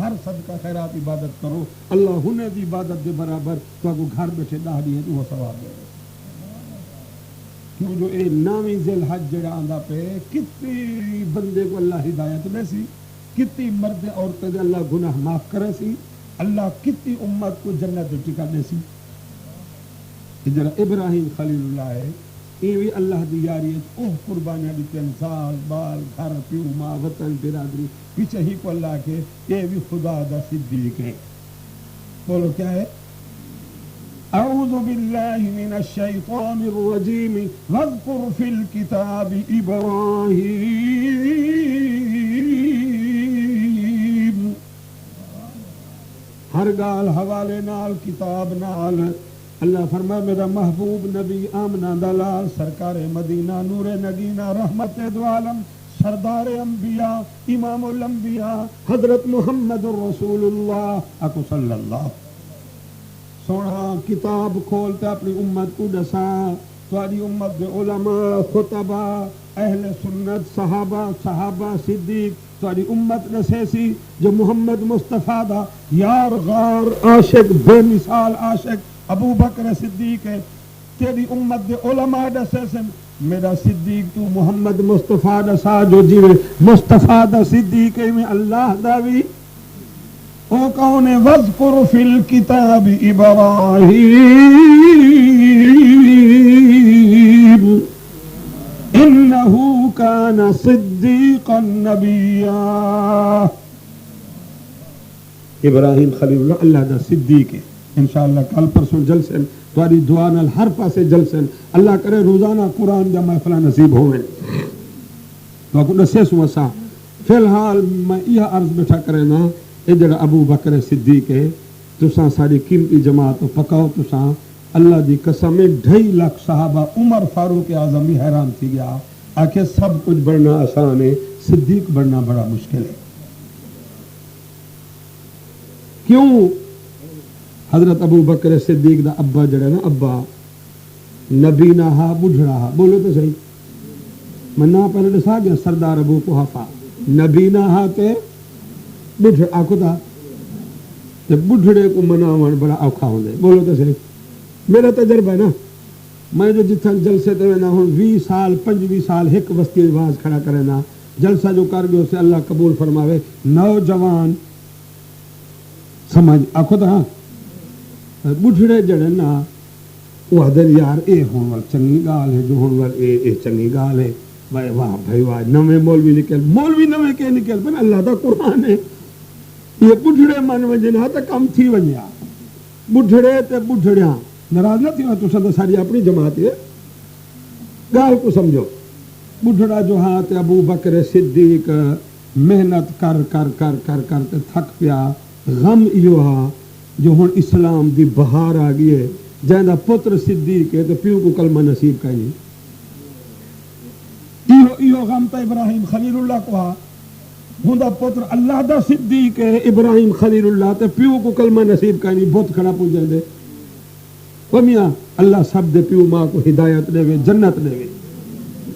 ہر صدقہ خیرات عبادت کرو اللہ ہنے دی عبادت دے برابر تو کو گھر بیٹھے 10 دیے تو وہ ثواب دے کیوں جو اے نامی ذی الحج جڑا آندا پہ کتنی بندے کو اللہ ہدایت دے سی کتنی مرد عورتیں دے اللہ گناہ معاف کرے سی اللہ کتنی امت کو جنت ٹکا دے سی جڑا ابراہیم خلیل اللہ ہے یہ بھی اللہ دی یاری قربانیاں دیتے سال بال گھر پیو ماں وطن برادری پیچھے ہی کو اللہ کے یہ بھی خدا دا صدیق ہے بولو کیا ہے اعوذ باللہ من الشیطان الرجیم واذکر فی الکتاب ابراہیم ہر گال حوالے نال کتاب نال اللہ فرمائے میرا محبوب نبی آمنہ دلال سرکار مدینہ نور نگینہ رحمت دو عالم سردار انبیاء امام الانبیاء حضرت محمد رسول اللہ اکو صلی اللہ سونا کتاب کھولتے اپنی امت کو دسا تاری امت دے علماء خطبہ اہل سنت صحابہ صدیق تاری امت نسیسی جو محمد مصطفیٰ دا یار غار عاشق بے مثال عاشق ابو بکر صدیق ہے تیری امت دے علماء دسے سن میرا صدیق تو محمد مصطفیٰ دسا جو جیوے مصطفیٰ دا صدیق ہے میں اللہ دا بھی او کون ہے وذکر فی الکتاب ابراہیم انہو کان صدیقا نبیا ابراہیم خلیل اللہ اللہ دا صدیق ہے انشاءاللہ کل پرسوں جلسن تاری دعا نال ہر پاسے جلسن اللہ کرے روزانہ قرآن دا محفلہ نصیب ہوئے تو کو نسیس وسا فی الحال میں یہ عرض بیٹھا کرے نا اے جڑا ابو بکر صدیق ہے تساں ساری قیمتی جماعت پکاؤ تساں اللہ دی قسم 2.5 لاکھ صحابہ عمر فاروق اعظم بھی حیران تھی گیا آخر سب کچھ بڑھنا آسان ہے صدیق بڑھنا بڑا مشکل ہے کیوں حضرت ابو بکر صدیق دا ابا جڑا نا ابا نبی نہ ہا بجھڑا ہا بولو تو صحیح میں نا پہلے دسا گیا سردار ابو قحافہ نبی نہ ہا تے بجھڑ آکھو تھا تے بجھڑے کو مناون بڑا اوکھا ہوندے بولو تو صحیح میرا تجربہ ہے نا میں جو جتھن جلسے تے نا ہن 20 سال 25 سال ایک وسطی آواز کھڑا کرے نا جلسہ جو کر گئے اسے اللہ قبول فرماوے نوجوان سمجھ آکھو تھا بجھڑے جڑے نا وہ حضر یار اے ہون وال چنگی گال ہے جو ہون وال اے چنگی گال ہے واہ بھائی واہ نویں مولوی نویں کے نکل پن اللہ دا قرآن ہے یہ بجھڑے من وجنا تا کم تھی ونیا بجھڑے تے بجھڑیاں ناراض نہ تھی تو سدا ساری اپنی جماعت ہے گال کو سمجھو بجھڑا جو ہاں تے ابو بکر صدیق محنت کر کر کر کر کر تے تھک پیا غم ایو ہا جو ہن اسلام دی بہار آ گئی ہے جہاں پتر صدیق ہے تو پیو کو کلمہ نصیب کا نہیں ایو غم تا ابراہیم خلیل اللہ کو ہا ہوندا پتر اللہ دا صدیق ہے ابراہیم خلیل اللہ تے پیو کو کلمہ نصیب کا نہیں بہت کھڑا پوچھ دے او میاں اللہ سب دے پیو ماں کو ہدایت دے وے جنت دے وے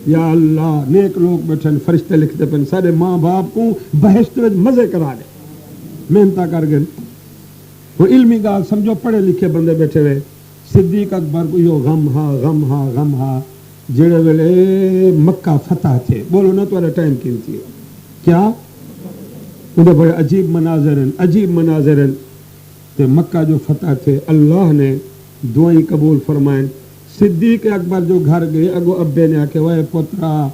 یا اللہ نیک لوگ بیٹھن فرشتے لکھتے پن سارے ماں باپ کو بہشت وچ مزے کرا دے محنت کر گئے وہ علمی گال سمجھو پڑھے لکھے بندے بیٹھے ہوئے صدیق اکبر کو یہ غم ہا جڑے ویلے مکہ فتح تھے بولو نا تمہارا ٹائم قیمتی ہے کیا انہیں بڑے عجیب مناظر ہیں کہ مکہ جو فتح تھے اللہ نے دعائیں قبول فرمائیں صدیق اکبر جو گھر گئے اگو ابے نے آکے وے پترا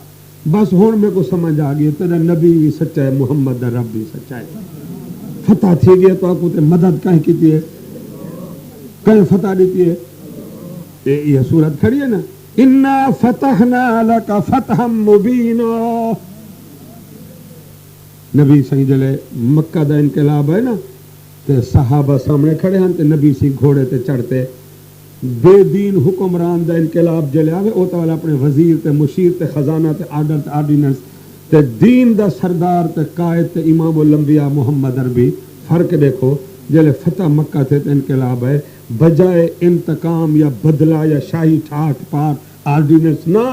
بس ہون میں کو سمجھ آ گئی تیرا نبی بھی سچا ہے محمد دا رب بھی سچا ہے فتح تھی گیا تو آپ کو مدد کہیں کی ہے کہیں فتح دیتی ہے یہ صورت کھڑی ہے نا اِنَّا فَتَحْنَا لَكَ فَتْحًا مُبِينًا نبی صحیح جلے مکہ دا انقلاب ہے نا تے صحابہ سامنے کھڑے ہیں تے نبی سی گھوڑے تے چڑھتے بے دین حکمران دا انقلاب جلے آگے اوتا والا اپنے وزیر تے مشیر تے خزانہ تے آرڈر تے آرڈیننس تے دین دا سردار تے قائد تے امام الانبیاء محمد عربی فرق دیکھو جلے فتح مکہ تھے تے انقلاب ہے بجائے انتقام یا بدلہ یا شاہی ٹھاٹ پاٹ آرڈیننس نہ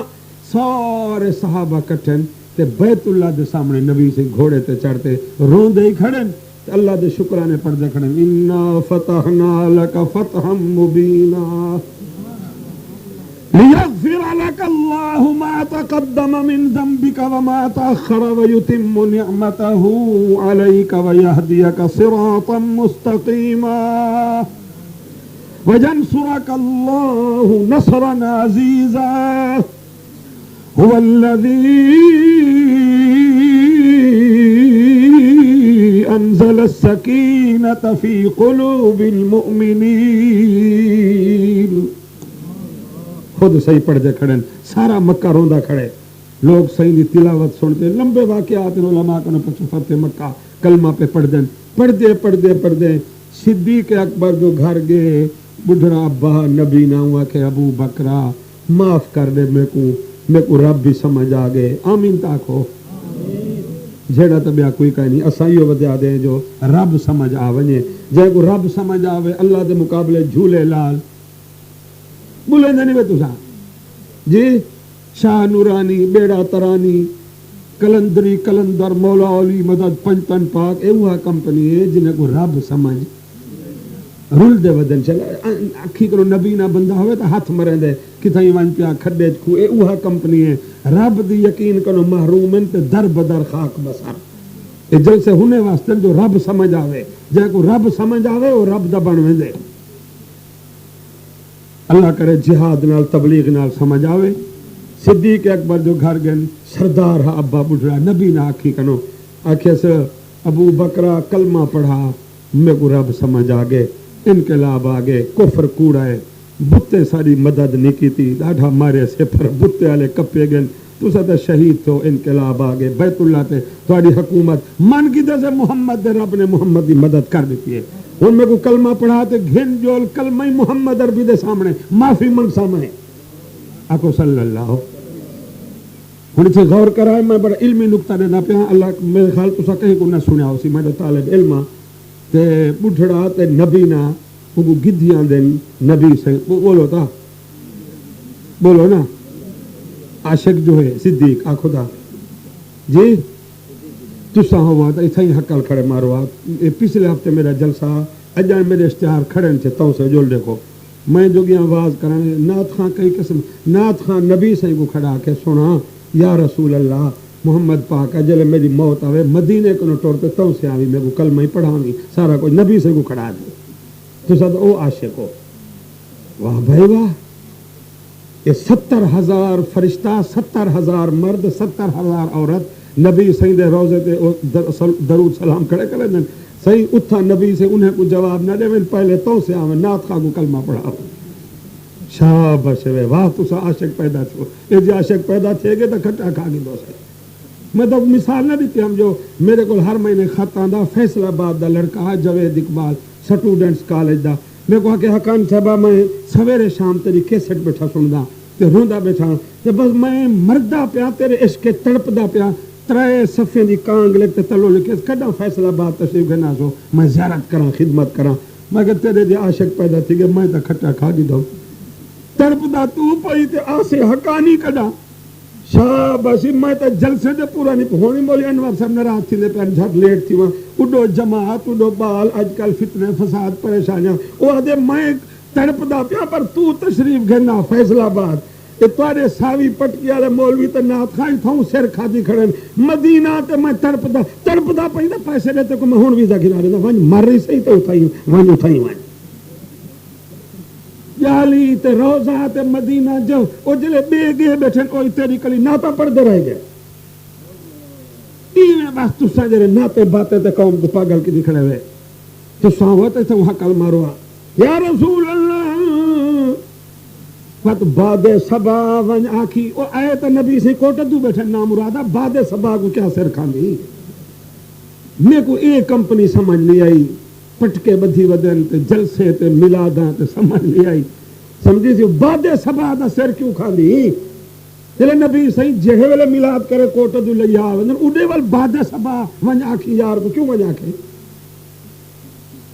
سارے صحابہ کٹھن تے بیت اللہ دے سامنے نبی سے گھوڑے تے چڑھتے روندے ہی کھڑن اللہ دے شکرانے پڑھتے کھڑے انا فتحنا لک فتحا مبینا لیغفر لک اللہ ما تقدم من ذنبک وما تأخر ویتم نعمته علیک ویہدیک صراطا مستقیما وینصرک اللہ نصرا عزیزا هو الذی انزل السکینۃ فی قلوب المؤمنین. خود صحیح پڑھتے کھڑے سارا مکہ روندا کھڑے لوگ صحیح دی تلاوت سنتے لمبے واقعات علماء کو پچھو فتح مکہ کلمہ پہ پڑھتے صدیق اکبر جو گھر گئے بڈھڑا ابا نبی نہ ہوا کہ ابو بکرا معاف کر دے میں کو رب بھی سمجھ آ گئے آمین تاکو جھیڑا تو بیا کوئی کہیں نہیں اسائیو ودیا دے جو رب سمجھ آونے جے کو رب سمجھ آوے اللہ دے مقابلے جھولے لال بولے نہیں وے تسا جی شاہ نورانی بیڑا ترانی کلندری کلندر مولا علی مدد پنجتن پاک ایوہا کمپنی ہے جنہیں کو رب سمجھ رول دے ودن چل اکھی کرو نبی نہ بندہ ہوئے تو ہاتھ مریں دے کتھائی وان پیا کھڈے کھو ایوہا کمپنی ہے رب دی یقین کرو محرومن تے در بدر خاک بسر اے جل سے ہونے واسطے جو رب سمجھ آوے جے کو رب سمجھ آوے وہ رب دا بنوے دے اللہ کرے جہاد نال تبلیغ نال سمجھ آوے. صدیق اکبر جو گھر گئے سردار ہا ابا بڑھڑا نبی نہ آکھی کنو آکھے سے ابو بکرا کلمہ پڑھا میں کو رب سمجھ آگے انقلاب آگے کفر کوڑا ہے بتے ساری مدد نہیں کی تھی ڈاڑھا مارے سے پر بتے والے کپے گئے تو ساتھ شہید تو انقلاب آگے بیت اللہ تے تھوڑی حکومت من کی دے سے محمد دے رب نے محمد دی مدد کر دیتی ہے ان میں کو کلمہ پڑھا تے گھن جول کلمہ محمد عربی دے سامنے معافی منگ سامنے آکو صلی اللہ ہوں سے غور کرائے میں بڑا علمی نکتہ دینا پیا اللہ میرے خیال تو سا کہیں کو نہ سنیا ہو سی میرے طالب علم تے بڑھڑا تے نبی نہ وہ گدھیاں دیں نبی سے بولو تا بولو نا عاشق جو ہے صدیق آخو دا جی تسا ہوا تو اتھا ہی حقل کھڑے مارو پچھلے ہفتے میرا جلسہ اجائے میرے اشتہار کھڑے تھے تو سے جول دیکھو میں جو گیا آواز کرانے نعت خان کئی قسم نعت خان نبی سے کو کھڑا کے سنا یا رسول اللہ محمد پاک جلے میری موت آوے مدینے کو ٹورتے تو سے آوی میں کو کلمہ ہی پڑھاوی سارا کوئی نبی سے کو کھڑا دے تو سب او عاشق ہو واہ بھائی واہ یہ 70,000 فرشتہ 70,000 مرد 70,000 عورت نبی سید روزے تے درود سلام کھڑے کرے دیں صحیح اتھا نبی سے انہیں کو جواب نہ دے پہلے تو سے آوے نعت خواہ کو کلمہ پڑھاو شاباش وے واہ تسا عاشق پیدا چھو یہ جی عاشق پیدا تھے گے تو کھٹا کھا گی دو سے میں تو مثال نہ دیتی ہم جو میرے کو ہر مہینے خط آندا فیصل آباد دا لڑکا جوید اقبال سٹوڈنٹس کالج دا میں کہا کہ حقان صاحبہ میں سویرے شام تیری کیسٹ بیٹھا سندا تے روندا بیٹھا تے بس میں مردا پیا تیرے عشق تڑپدا پیا 3 صفحے دی کانگ لکھتے تلو لکھے کڈا فیصل آباد تشریف گنا سو میں زیارت کراں خدمت کراں میں کہ تیرے دی عاشق پیدا تھی کہ میں تو کھٹا کھا گی دو تڑپدا تو پئی تے آسے حقانی کڈا شاباش میں تے جلسے دے پورا نہیں ہونی مولی انور صاحب ناراض تھی دے پیر جھٹ لیٹ تھی وہاں اڈو جماعت اڈو بال اج کل فتنے فساد پریشانیاں وہ دے میں تڑپدا پیا پر تو تشریف گھنا فیصل آباد تے تواڈے ساوی پٹکی والے مولوی تے نعت خائی تھوں سر کھادی کھڑے مدینہ تے میں تڑپدا پئی تے پیسے دیتے کو میں ہن ویزا گرا دیندا ون مر رہی صحیح تے اٹھائی ون یالی تے روزہ تے مدینہ جو او جلے بے گئے بیٹھے کوئی تیری کلی ناتا پڑھتے رہ گئے ایویں بس تسا جڑے ناتے باتیں تے قوم کو پاگل کی کھڑے ہوئے تسا ہوتے تے وہاں کل مارو یا رسول اللہ فت باد صبا ون آکھی او آئے تے نبی سے کوٹا تو بیٹھے نام مرادہ باد صبا کو کیا سر کھاندی میں کو ایک کمپنی سمجھ لی آئی پٹکے بدھی ودن تے جلسے تے ملاداں تے سمجھ لی آئی سمجھی سی باد صبا دا سر کیوں کھاندی جلے نبی صحیح جہے ویلے ملاد کرے کوٹا تو لیا ودن اڈے وال باد صبا ون آکھی یار کو کیوں ون آکھے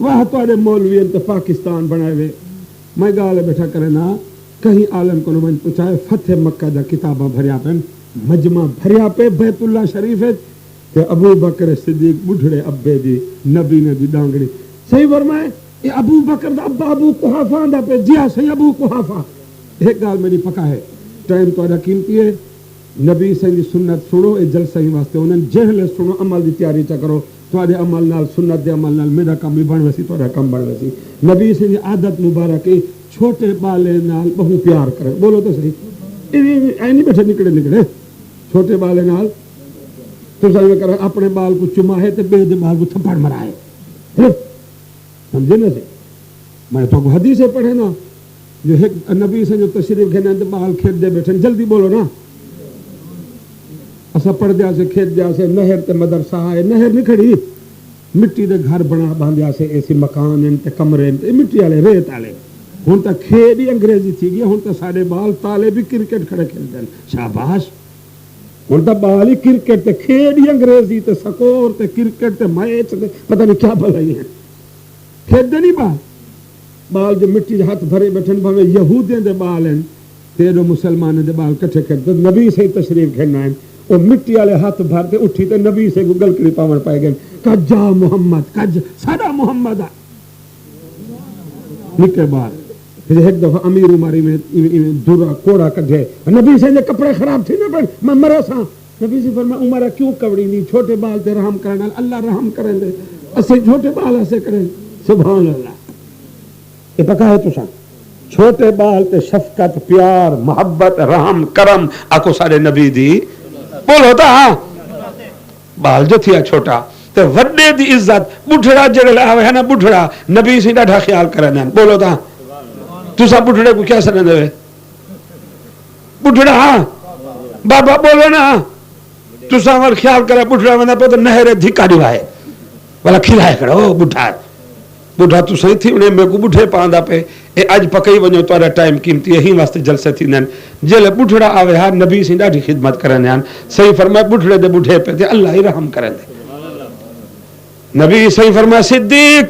وہ تواڈے مولوی تے پاکستان بنائے ہوئے میں گالے بیٹھا کرے نا کہیں عالم کو من پوچھائے فتح مکہ دا کتاباں بھریا پہ مجمع بھریا پہ بیت اللہ شریف تے ابو بکر صدیق بڈھڑے ابے دی نبی نے دی ڈانگڑی صحیح فرمائے یہ ابو بکر دا ابا ابو قحافہ دا پہ جیا صحیح ابو قحافہ ایک گال میری پکا ہے ٹائم تو قیمتی ہے نبی سے سنت سنو اے جلسہ ہی واسطے انہیں جہل سنو عمل دی تیاری چا کرو تواڈے عمل نال سنت دے عمل نال میرا کام بھی بن ویسی تواڈا کام بن ویسی نبی سے عادت مبارک ہے چھوٹے بالے نال بہو پیار کرے بولو تو صحیح اے نہیں بیٹھے نکڑے چھوٹے بالے نال تو سمجھ کر اپنے بال کو چمائے تے بے دے بال کو تھپڑ مرائے سمجھے نا میں تو حدیثیں پڑھے نا جو ایک نبی سے جو تشریف گھنے تے بال کھیت دے بیٹھے جلدی بولو نا اسا پڑھ دیا سے کھیت دیا سے نہر تے مدرسہ ہے نہر نہیں کھڑی مٹی دے گھر بنا باندھیا سے ایسی مکان تے کمرے تے مٹی والے ریت والے ہن تا کھیت ہی انگریزی تھی گیا ہن تا ساڈے بال تالے بھی کرکٹ کھڑے کھیلتے ہیں شاباش ہن تا بال ہی کرکٹ تے کھیت ہی انگریزی تے سکور تے کرکٹ تے میچ تے پتہ نہیں کیا بلائی ہیں کھیت دے نہیں بال جو مٹی دے ہاتھ بھرے بیٹھن بھویں یہودیاں دے بال ہیں تے جو مسلمانوں دے بال کٹھے کرتے نبی سے تشریف گھنا ہے وہ مٹی والے ہاتھ بھرتے اٹھی تے نبی سے گل کری پاون پائے گئے کجا محمد کج ساڈا محمد نکے بال پھر ایک دفعہ امیر عماری میں درا کوڑا کڈھے نبی سے کپڑے خراب تھے نا میں مرا سا نبی سے فرمایا عمر کیوں کبڑی نہیں چھوٹے بال تے رحم کرنا اللہ رحم کریں دے اسے چھوٹے بال ایسے کریں سبحان اللہ یہ پکا ہے تو سا چھوٹے بال تے شفقت پیار محبت رحم کرم آکو سارے نبی دی بول ہوتا ہاں بال جو تھیا چھوٹا تے وڈے دی عزت بڈھڑا جڑے آوے ہے نا بڈھڑا نبی سے ڈاڈھا خیال کرنا بولو تا تسا بڈھڑے کو کیا سنے دے بڈھڑا ہاں بابا بولو نا تسا ور خیال کرے بڈھڑا وندا پے تے نہرے دھکا دیوائے والا کھلائے کرو بڈھا بڈھا تو صحیح تھی انہیں میں کو بڈھے پاندا پہ اے اج پکئی ونجو تارا ٹائم قیمتی ہی واسطے جلسے تھی نن جلے بڈھڑا آوے ہاں نبی سے ڈاڈھی خدمت کرنے ہیں صحیح فرمایا بڈھڑے دے بڈھے پہ تے اللہ ہی رحم کریں دے نبی صحیح فرمایا صدیق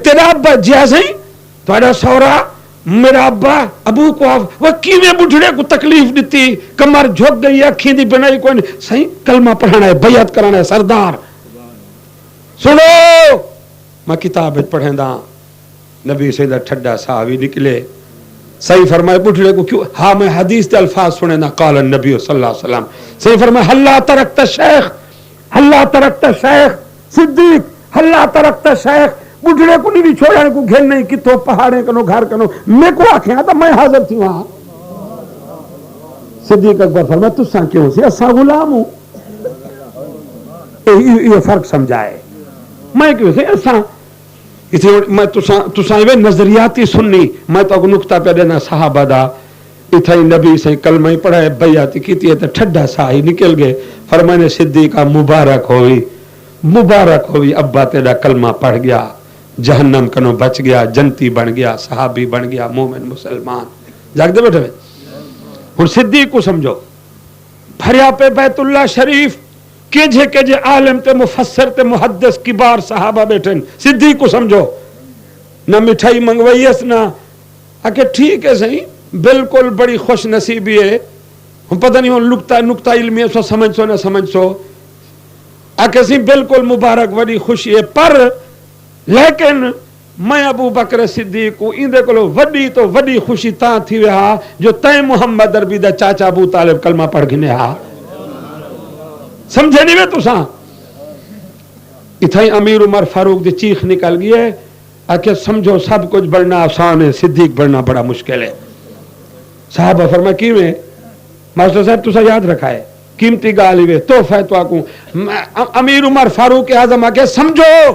تیرا ابا جیا صحیح تارا سورا میرا ابا ابو کو وہ کیویں بڈھڑے کو تکلیف دیتی کمر جھک گئی اکھیں دی بنائی کوئی صحیح کلمہ پڑھانا ہے بیعت کرانا ہے سردار سنو میں کتاب پڑھیں دا نبی سے ٹھڈا صحابی نکلے صحیح فرمائے بڈھڑے کو کیوں ہاں میں حدیث دے الفاظ سنے نا قال النبی صلی اللہ علیہ وسلم صحیح فرمائے اللہ ترکت شیخ اللہ ترکت شیخ صدیق اللہ ترکت شیخ بڈھڑے کو نہیں بھی چھوڑا کو گھل نہیں کتوں پہاڑیں کنو گھر کنو میں کو آکھیں تو میں حاضر تھی وہاں صدیق اکبر فرمائے تساں کیوں سی اساں غلام ہوں یہ فرق سمجھائے میں کیوں سی اساں میں تساں نظریاتی سننی میں تو نقطہ پہ دینا صحابہ دا اتھائی نبی سے کلمہ ہی پڑھائے بیعت کیتی ہے تو ٹھڈا سا ہی نکل گئے فرمانے صدیقہ مبارک ہوئی ابا تیرا کلمہ پڑھ گیا جہنم کنو بچ گیا جنتی بن گیا صحابی بن گیا مومن مسلمان جاگ دے بیٹھے ہن صدیق کو سمجھو بھریا پہ بیت اللہ شریف کیجے عالم تے مفسر تے محدث کبار صحابہ بیٹھے صدیق کو سمجھو نہ مٹھائی منگوائیس نہ آکے ٹھیک ہے صحیح بالکل بڑی خوش نصیبی ہے ہم پتہ نہیں ہوں نکتہ علمی سو سمجھ سو نہ سمجھ سو آکے صحیح بالکل مبارک بڑی خوشی ہے پر لیکن میں ابو بکر صدیق کو اندے کلو وڈی تو وڈی خوشی تاں تھی وہا جو تائیں محمد عربی دا چاچا ابو طالب کلمہ پڑھ گنے ہا سمجھے نہیں میں تو ساں اتھائی امیر عمر فاروق دی چیخ نکل گئی ہے آکے سمجھو سب کچھ بڑھنا آسان ہے صدیق بڑھنا بڑا مشکل ہے صحابہ فرمایا کیویں ماسٹر صاحب تسا یاد رکھا ہے قیمتی گالی وے تحفہ تو آکوں امیر عمر فاروق اعظم آکے سمجھو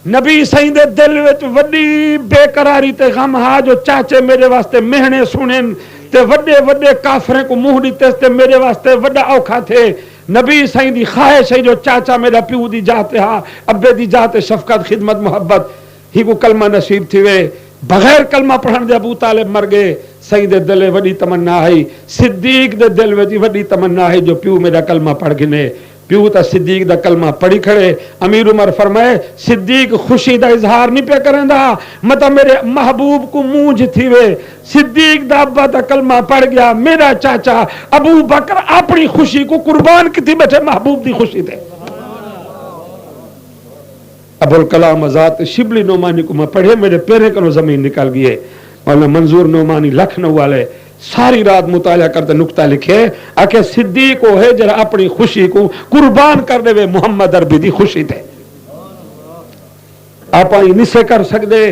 نبی سائیں دے دل وچ وڈی بے قراری تے غم ہا جو چاچے میرے واسطے مہنے سنن تے وڈے وڈے کافریں کو منہ دیتے تے میرے واسطے وڈا اوکھا تھے نبی سائیں دی خواہش ہے جو چاچا میرا پیو دی جاتے ہا ابے دی جاتے شفقت خدمت محبت ہی کو کلمہ نصیب تھی وے بغیر کلمہ پڑھن دے ابو طالب مر گئے سائیں دے دل وڈی تمنا ہے صدیق دے دل وچ وڈی تمنا ہے جو پیو میرا کلمہ پڑھ گنے پیو تا صدیق دا کلمہ پڑھی کھڑے. امیر عمر فرمائے صدیق خوشی دا اظہار نہیں پہ کریں دا مطلب میرے محبوب کو مونج تھی وے. صدیق دا ابا دا کلمہ پڑھ گیا. میرا چاچا ابو بکر اپنی خوشی کو قربان کی تھی بیٹھے محبوب دی خوشی دے. ابوالکلام آزاد شبلی نعمانی کو میں پڑھے میرے پیرے کرو زمین نکل گئے. مولانا منظور نعمانی لکھنؤ والے ساری رات مطالعہ کرتے نکتہ لکھے آکے صدیق کو ہے جرا اپنی خوشی کو قربان کرنے وے محمد عربی دی خوشی تے. آپ آئی نسے کر سکتے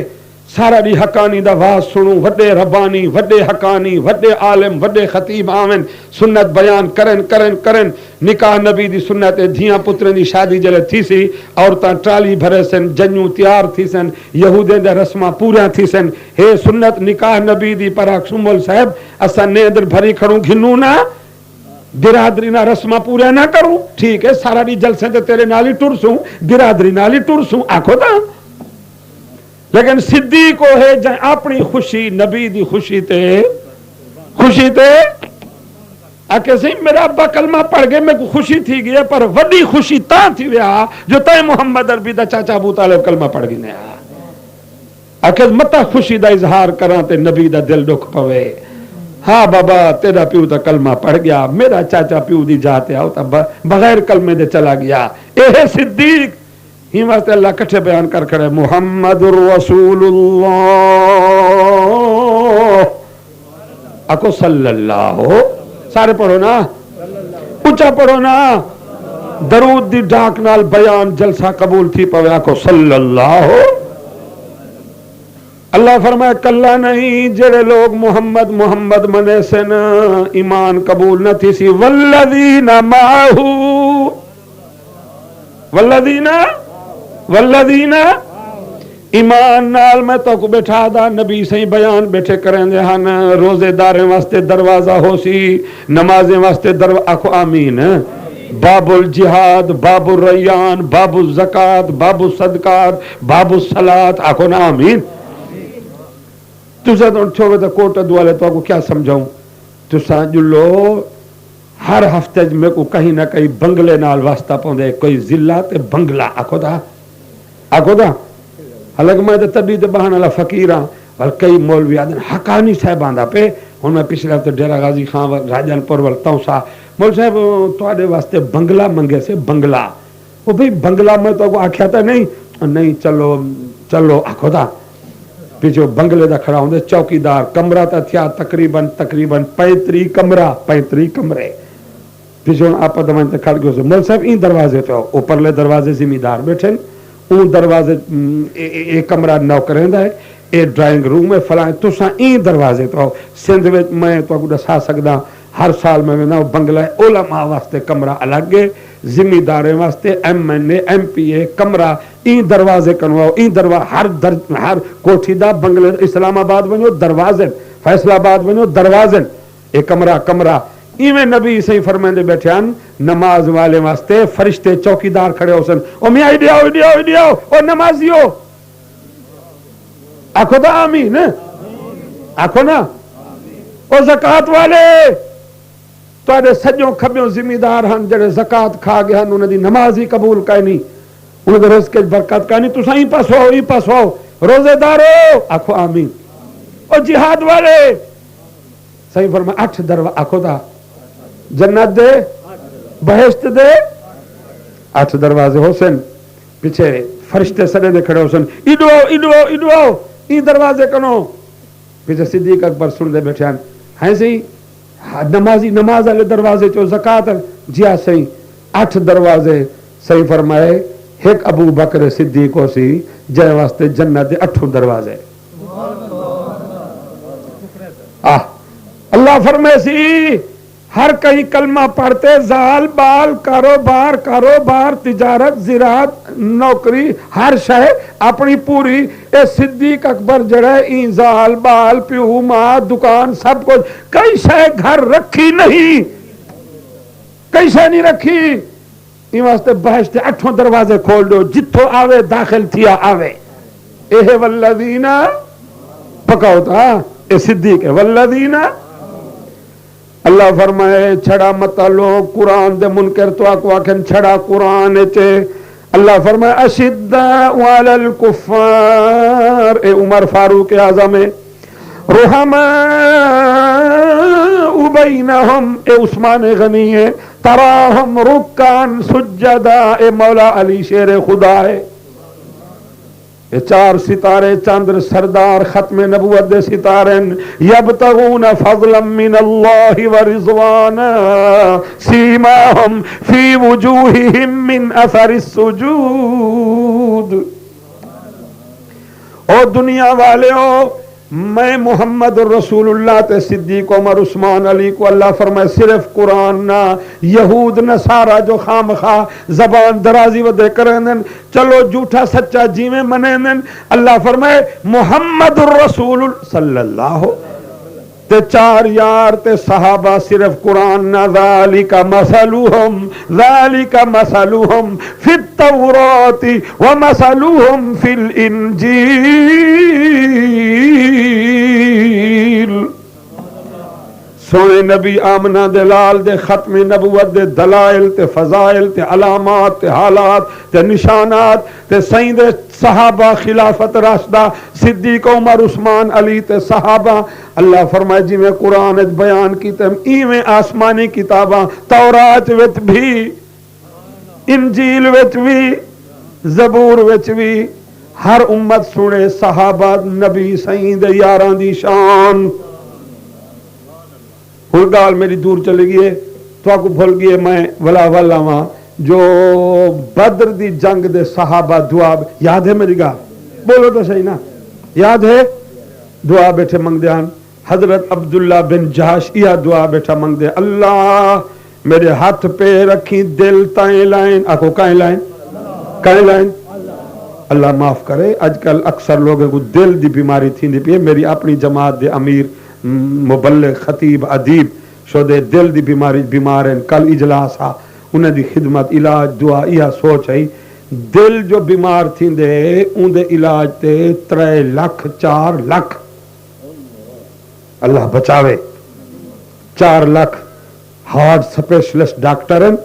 سارا دی حقانی دا واز سنو. وڈے ربانی وڈے حقانی وڈے عالم وڈے خطیب آمن سنت بیان کرن نکاح نبی دی سنت دھیاں پتریں دی شادی جلے تھی سی عورتاں ٹرالی بھرے سن جنوں تیار تھی سن یہودیں دے رسماں پوریاں تھی سن. ہے سنت نکاح نبی دی پر سمول صاحب اساں نیندر بھری کھڑوں گھنوں نہ برادری نہ رسماں پوریا نہ کروں. ٹھیک ہے سارا دی جلسے تے تیرے نالی ٹرسوں برادری نالی ٹرسوں آکھو دا. لیکن صدیق کو ہے جائیں اپنی خوشی نبی دی خوشی تے آکے سی میرا ابا کلمہ پڑھ گئے میں کو خوشی تھی گئی پر وڈی خوشی تاں تھی ویا جو تائیں محمد عربی دا چاچا ابو طالب کلمہ پڑھ گئی نے آکے متا خوشی دا اظہار کراں تے نبی دا دل دکھ پوے. ہاں بابا تیرا پیو تا کلمہ پڑھ گیا میرا چاچا پیو دی جاتے آؤ تا بغیر کلمے دے چلا گیا. اے صدیق ہی واسطے اللہ کٹھے بیان کر کھڑے محمد رسول اللہ اکو صلی اللہ سارے پڑھو نا اچھا پڑھو نا درود دی ڈاک نال بیان جلسہ قبول تھی پوے اکو صلی اللہ. اللہ فرمائے کلا نہیں جڑے لوگ محمد منے سن ایمان قبول نہ تھی سی والذین معہو والذین ایمان نال میں تو کو بیٹھا دا نبی سے بیان بیٹھے کریں دے ہن روزے داریں واسطے دروازہ ہو سی نمازیں واسطے آخو آمین. باب الجہاد باب الریان باب الزکات باب الصدقات باب الصلاۃ آخو نا آمین. تسا تو چھوڑے تو کوٹ دوالے تو کو کیا سمجھاؤں. تسا جلو ہر ہفتے میں کو کہیں نہ کہیں بنگلے نال واسطہ پوندے کوئی ضلع تے بنگلہ آکھو دا حالانکہ میں تے تبھی تے بہانا لا فقیراں ول کئی مولوی آدن حقانی صاحب آندا پہ ہن میں پچھلے ہفتے ڈیرہ غازی خان راجن پور ول توسا مول صاحب تواڈے واسطے بنگلہ منگے سے بنگلہ او بھئی بنگلہ میں تو کو آکھیا تا نہیں چلو آکھو دا پیچھے بنگلے دا کھڑا ہوندے چوکیدار کمرہ تا تھیا تقریباً 35 کمرے پیچھے آپ دمائن تے کھڑ گئے سے مول صاحب این دروازے تو اوپرلے دروازے زمیندار بیٹھے اون دروازے ایک کمرہ نوکریں دا ہے اے ڈرائنگ روم ہے فلاں تساں این دروازے تو سندھ وچ میں تو کو دسا سکدا ہر سال میں نا بنگلہ علماء واسطے کمرہ الگ ہے زمینداریں واسطے MNA MPA کمرہ این دروازے کنواؤ این دروازے ہر کوٹھی دا بنگلے اسلام آباد ونجو دروازے فیصل آباد ونجو دروازے اے کمرہ ایویں نبی صحیح فرمائندے بیٹھے ہیں نماز والے واسطے فرشتے چوکیدار کھڑے ہو سن او میاں ایڈیو او نمازیو آکھو دا آمین آکھو نا او زکات والے تو سجوں کھبیوں زمیندار ہن جڑے زکات کھا گئے ہن انہاں دی نماز ہی قبول کائے نہیں انہاں دے رزق وچ برکت کائے نہیں تساں ہی پاسو روزے دارو آکھو آمین. او جہاد والے صحیح فرمایا 8 دروازے آکھو دا جنت دے بہشت دے 8 دروازے ہو سن پیچھے فرشتے سڑے دے کھڑے ہو سن ایڈو ای دروازے کنو پیچھے صدیق اکبر سن دے بیٹھے ہیں سی نماز والے دروازے چو زکات جی ہاں صحیح 8 دروازے صحیح فرمائے ایک ابو بکر صدیق ہو سی جے واسطے جنت دے 8 دروازے. اللہ فرمائے سی ہر کہیں کلمہ پڑھتے زال بال کاروبار تجارت زراعت نوکری ہر شے اپنی پوری اے صدیق اکبر جڑے این زال بال پیو ماں دکان سب کچھ کئی شے گھر رکھی نہیں کئی شے نہیں رکھی این واسطے بہشت 8 دروازے کھول دو جتھو آوے داخل تھیا آوے. اے والذین پکاؤ تا اے صدیق ہے والذین اللہ فرمائے چھڑا مت لو قرآن دے منکر تو آکو آکھن چھڑا قرآن چے اللہ فرمائے اشداء علی الکفار اے عمر فاروق اعظم رحماء بینہم اے عثمان غنی ہے تراہم رکان سجدہ اے مولا علی شیر خدا ہے یہ چار ستارے چاندر سردار ختم نبوت دے ستارے یبتغون فضلا من اللہ ورضوانا سیماہم فی وجوہہم من اثر السجود او دنیا والے ہو میں محمد رسول اللہ تے صدیق عمر عثمان علی کو اللہ فرمائے صرف قرآن نہ یہود نصارہ جو خام خواہ زبان درازی ودے کریں چلو جھوٹا سچا جیویں منیں اللہ فرمائے محمد رسول صلی اللہ تے چار یار تے صحابہ صرف قرآن نہ ذالک مثلہم فی التوراۃ ومثلہم فی الانجیل سونے نبی آمنہ دے لال دے ختم نبوت دے دلائل تے فضائل تے علامات تے حالات تے نشانات تے سائیں دے صحابہ خلافت راشدہ صدیق عمر عثمان علی تے صحابہ اللہ فرمائے جی میں قرآن بیان کی تے ایویں آسمانی کتاباں تورات وچ بھی انجیل وچ بھی زبور وچ بھی ہر امت سنے صحابہ نبی سائیں دے یاراں دی شان ہر گال میری دور چلے گئی تو آپ کو بھول گئی میں ولا ماں جو بدر دی جنگ دے صحابہ دعا یاد ہے میری گال بولو تو صحیح نا یاد ہے دعا بیٹھے منگ دیان حضرت عبداللہ بن جہش یہ دعا بیٹھا منگ دے اللہ میرے ہاتھ پہ رکھی دل تائیں لائن آکو کائیں لائن اللہ معاف کرے اج کل اکثر لوگوں کو دل دی بیماری تھی دی پی میری اپنی جماعت دے امیر مبلغ خطیب ادیب شودے دل دی بیماری بیمار ہیں کل اجلاس آ انہیں دی خدمت علاج دعا یہ سوچ ہے دل جو بیمار تھی دے ان دے علاج تے 3 لاکھ 4 لاکھ اللہ بچاوے 4 لاکھ ہارٹ سپیشلسٹ ڈاکٹر ہیں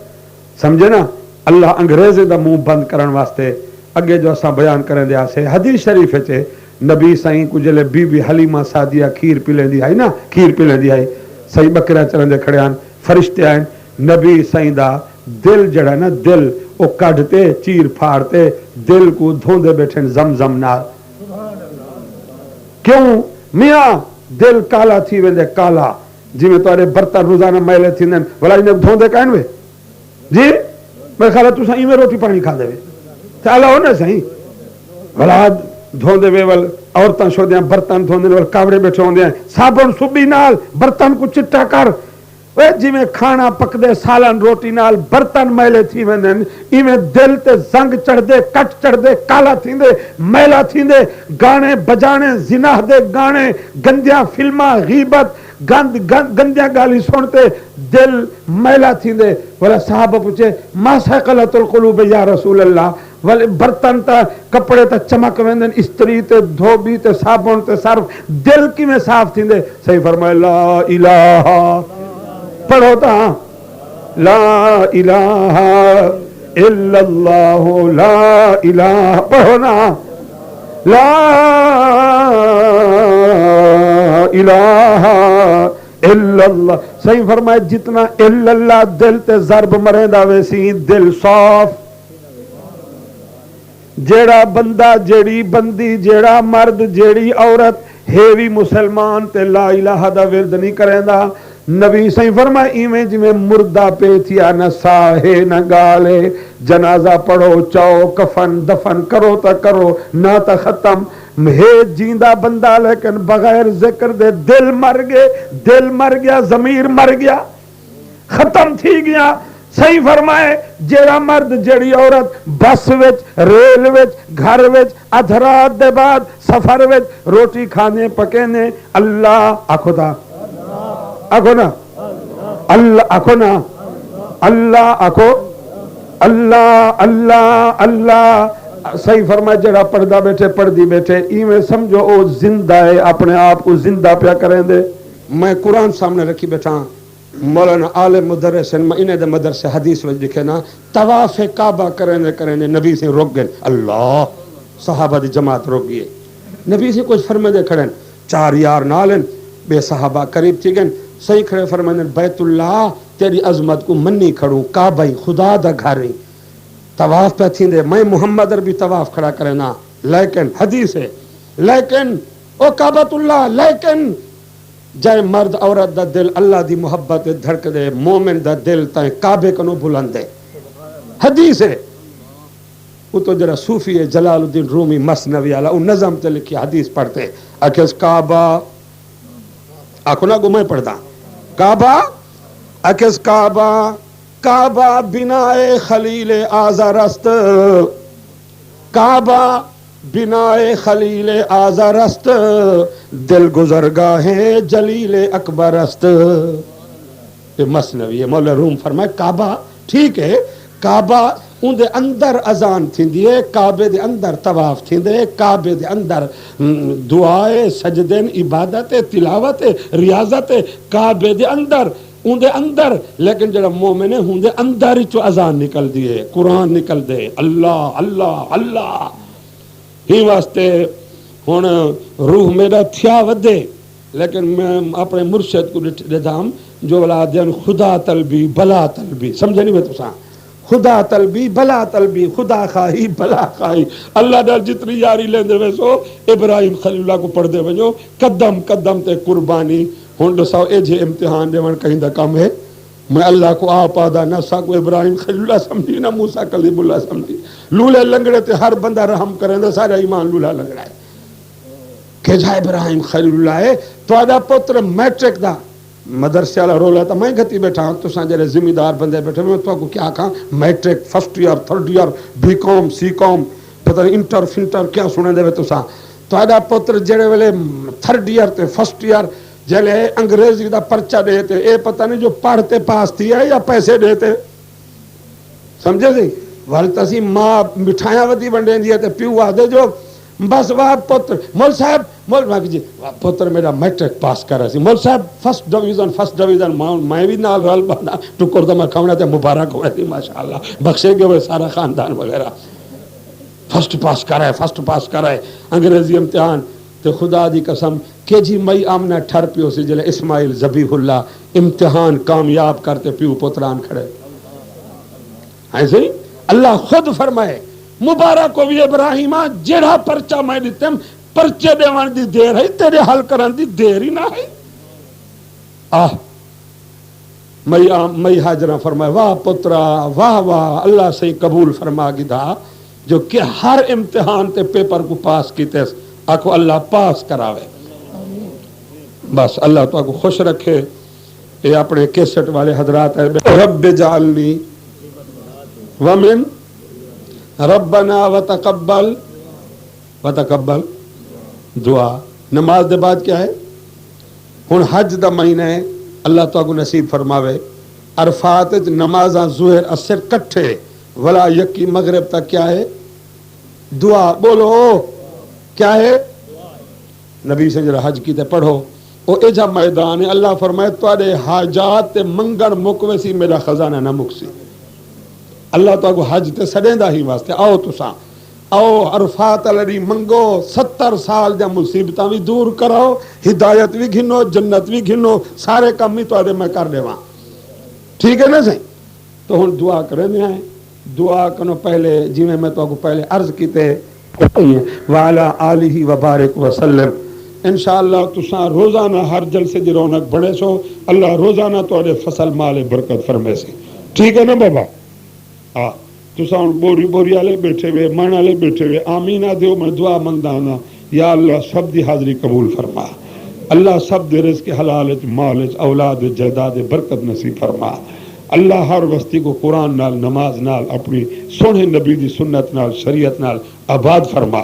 سمجھے نا اللہ انگریزے دا منہ بند کرن واسطے اگے جو اساں بیان کریں دیا سے حدیث شریف ہے نبی سائیں کو جلے بی بی حلیمہ سعدیہ کھیر پی لیندی آئی نا کھیر پی لیندی آئی سائیں بکرا چلن دے کھڑے آن فرشتے آئیں نبی سائیں دا دل جڑا نا دل او کڈتے چیر پھاڑتے دل کو دھوندے بیٹھے زمزم نال کیوں میاں دل کالا تھی ویندے کالا جی میں تارے برتن روزانہ میلے تھی دن بلا انہیں دھوندے کائن وے جی میں خیال ہے تو سائیں میں روٹی پانی کھا دے وے چالا ہو نا سائیں بلا دھوندے وے ول عورتاں شو دیاں برتن دھوندے ول کاوڑے بیٹھے ہوندے ہیں صابن صبح نال برتن کو چٹا کر وے جی میں کھانا پک دے سالن روٹی نال برتن میلے تھی ویندن ایویں دل تے زنگ چڑھ دے کٹ چڑھ دے کالا تھیندے میلا تھیندے گانے بجانے زنا دے گانے گندیاں فلماں غیبت گندیاں گالی سنتے دل میلا تھیندے والا صحابہ پوچھے ما سقلت القلوب یا رسول اللہ والے برتن تا کپڑے تا چمک ویندن استری تے دھوبی تے صابن تے صرف دل کی میں صاف تھیندے صحیح فرمائے لا الہ پڑھو تا لا الہ الا اللہ لا الہ پڑھو نا لا الہ الا اللہ صحیح فرمائے جتنا الا اللہ دل تے ضرب مریندا ویسی دل صاف جیڑا بندہ جیڑی بندی جیڑا مرد جیڑی عورت ہیوی مسلمان تے لا الہ دا ورد نہیں کریندا نبی صحیح فرمائے ایویں جی میں مردہ پہ تھیا نہ ساہے نہ گالے جنازہ پڑھو چاو کفن دفن کرو تا کرو نہ تا ختم ہے جیندہ بندہ لیکن بغیر ذکر دے دل مر گیا ضمیر مر گیا ختم تھی گیا صحیح فرمائے جیڑا مرد جیڑی عورت بس وچ ریل وچ گھر وچ ادھرات دے بعد سفر وچ روٹی کھانے پکینے اللہ آکھو تا آکھو نا اللہ آکھو نا اللہ آکھو اللہ اللہ اللہ صحیح فرمائے جڑا پردہ بیٹھے پردی بیٹھے ایویں سمجھو او زندہ ہے اپنے آپ کو زندہ پیا کریں دے میں قرآن سامنے رکھی بیٹھا مولانا عالم مدرس میں انہیں دے مدرسے حدیث وچ لکھے نا طواف کعبہ کرنے نبی سے رک گئے اللہ صحابہ دی جماعت رک گئی نبی سے کچھ فرمے دے کھڑے 4 یار نالن بے صحابہ قریب تھی گئے صحیح کھڑے فرمانے بیت اللہ تیری عظمت کو منی کھڑوں کعبہ خدا دا گھر طواف پہ تھی دے میں محمد بھی طواف کھڑا کرے نا لیکن حدیث ہے لیکن او کعبۃ اللہ لیکن جائے مرد عورت دا دل اللہ دی محبت دھڑک دے مومن دا دل تائیں کعبے کنو بلند دے حدیث ہے وہ تو جرا صوفی ہے جلال الدین رومی مثنوی والا وہ نظم تے لکھی حدیث پڑھتے اکھس کعبہ آنکھوں نہ گمائے پڑھتا کعبہ اکھس کعبہ کعبہ بنائے خلیل آزارست کعبہ بنائے خلیل آزارست دل گزرگاہ جلیل اکبرست یہ مثنوی ہے مولا روم فرمائے کعبہ ٹھیک ہے کعبہ ان دے اندر اذان تھیندی ہے کعبے دے اندر طواف تھیندے کعبے دے اندر دعائے سجدین عبادت تلاوت ریاضت کعبے دے اندر ان دے اندر لیکن جڑا مومن ہے ان دے اندر ہی تو اذان نکل دیے قرآن نکل دے اللہ اللہ اللہ ہی واسطے ہن روح میرا تھیا ودے لیکن میں اپنے مرشد کو ڈھام جو بلا دین خدا طلبی بلا طلبی سمجھے نہیں میں تو ساں خدا طلبی بلا طلبی خدا خواہی بلا خواہی اللہ دل جتنی یاری لیندے ویسو ابراہیم خلیل اللہ کو پڑھ دے ونجو قدم قدم تے قربانی ہن دساؤ اے جے امتحان دیون کہیں دا کم ہے میں اللہ کو آپ آدھا نہ ساکو ابراہیم خلیل اللہ سمجھی نہ موسیٰ کلیم اللہ سمجھی لولے لنگڑے تے ہر بندہ رحم کریں دے سارا ایمان لولا لنگڑا ہے کہ جا ابراہیم خلیل اللہ ہے تو آدھا پتر میٹرک دا مدرسے والا رولا تھا میں گھتی بیٹھا ہوں تو سانجرے ذمہ دار بندے بیٹھے میں تو کو کیا کہاں matric first year third year B com C com پتہ نہیں انٹر فنٹر کیا سنے دے تو سا تو آدھا پتر جڑے ویلے تھرڈ ایئر تے فرسٹ ایئر جلے انگریزی دا پرچہ دیتے اے پتہ نہیں جو پڑھتے پاس تھی ہے یا پیسے دیتے سمجھے سی والتا سی ماں مٹھائیاں ودی بنڈیں دیا تے پیو آدھے جو بس واہ پتر مول صاحب مول بھائی جی پتر میرا میٹرک پاس کر رہا سی مول صاحب فرسٹ ڈویژن میں بھی نال رل بنا ٹکر دما کھونا تے مبارک ہوئے تھی ماشاءاللہ بخشے گئے ہوئے سارا خاندان وغیرہ فرسٹ پاس کر رہا ہے انگریزی امتحان تے خدا دی قسم کہ جی مئی آمنہ ٹھر پیو سی جلے اسماعیل ذبیح اللہ امتحان کامیاب کرتے پیو پتران کھڑے ایسے ہی اللہ خود فرمائے مبارک کو بھی ابراہیمہ جڑا پرچہ میں دیتے ہیں پرچے دیوان دی دیر ہے تیرے حل کرن دی دیر ہی نہ ہے مئی حاجرہ فرمائے واہ پترا واہ واہ اللہ سے قبول فرما گی دا جو کہ ہر امتحان تے پیپر کو پاس کیتے آکو اللہ پاس کراوے بس اللہ تو آکو خوش رکھے یہ اپنے کیسٹ والے حضرات ہے رب جعلنی ومن ربنا وتقبل دعا نماز دے بعد کیا ہے ہن حج دا مہینہ ہے اللہ تو کو نصیب فرماوے عرفات نمازاں ظہر اثر کٹھے ولا یکی مغرب تک کیا ہے دعا بولو کیا ہے نبی سے جرا حج کی تے پڑھو او ایجا میدان ہے اللہ فرمائے تواڈے حاجات تے منگن مکوسی میرا خزانہ نہ مکسی اللہ تو کو حج تے سڈیندا ہی واسطے آؤ تساں آؤ عرفات علی منگو 70 سال دے مصیبتاں بھی دور کراؤ ہدایت بھی گھنو جنت بھی گھنو سارے کام ہی تواڈے میں کر دیواں ٹھیک ہے نا صحیح تو ہن دعا کرنے ہیں دعا کنو پہلے جی میں تو کو پہلے عرض کیتے وعلی آلہ وبارک وسلم انشاءاللہ تساں روزانہ ہر جلسے دی رونق بڑھے سو اللہ روزانہ تواڈے فصل مال برکت فرمے سی ٹھیک ہے نا بابا ہاں تساں بوری بوری والے بیٹھے ہوئے من والے بیٹھے ہوئے آمین دیو میں دعا منگدا ہاں یا اللہ سب دی حاضری قبول فرما اللہ سب دے رزق حلال مال اولاد جائیداد برکت نصیب فرما اللہ ہر وستی کو قرآن نال نماز نال اپنی سونے نبی دی سنت نال شریعت نال آباد فرما